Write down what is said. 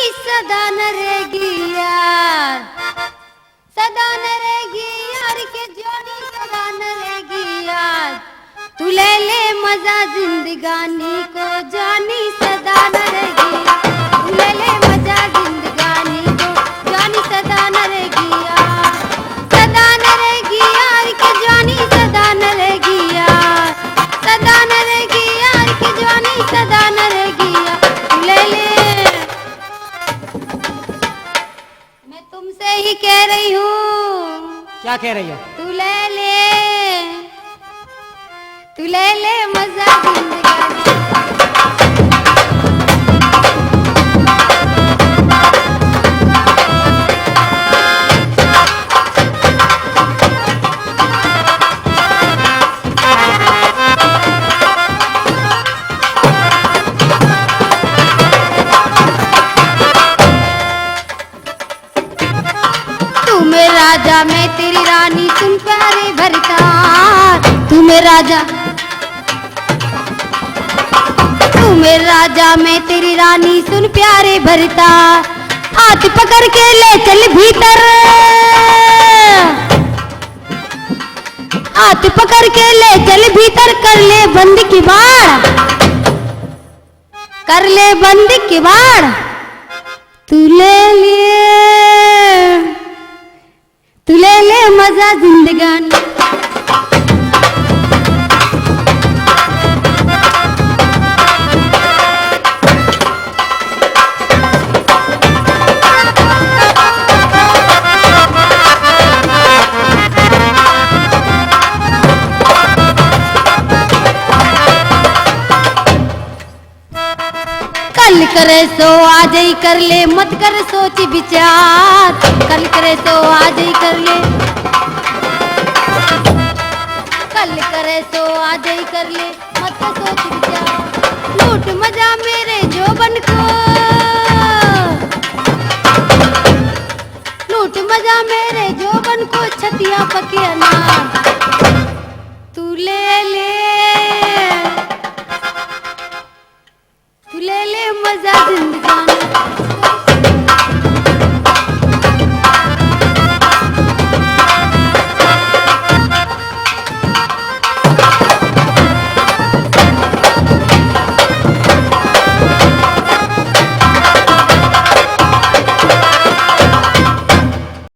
सदा न रहेगी यार, सदा न रहेगी यार के जोड़ी सदा न रहेगी यार। तू ले ले मजा जिंदगानी को जानी सदा न रहेगी यार। तू ले ले मजा जिंदगानी को जानी सदा न रहेगी यार। सदा न रहेगी यार के जानी सदा न रहेगी यार। सदा न रहेगी यार के जानी सदा न रहेगी यार। तू ले ले, मैं तुमसे ही कह रही हूँ। क्या कह रही है? तू ले ले मजा जिंदगानी। तू मेरा राजा मैं तेरी रानी तुम प्यारे भरता। तू मेरा राजा, तू मेरा राजा मैं तेरी रानी सुन प्यारे भरता। हाथ पकड़ के ले चल भीतर, हाथ पकड़ के ले चल भीतर। कर ले बंद किवाड़, कर ले बंद किवाड़। तू ले मजा जिंदगानी। कल करे सो आज ही कर ले मत कर सोच विचार। कल करे सो आज ही कर ले, कल करे सो आज ही कर ले मत कर सोच विचार। लूट मजा मेरे जोबन को, लूट मजा मेरे जोबन को छतिया पके अनार।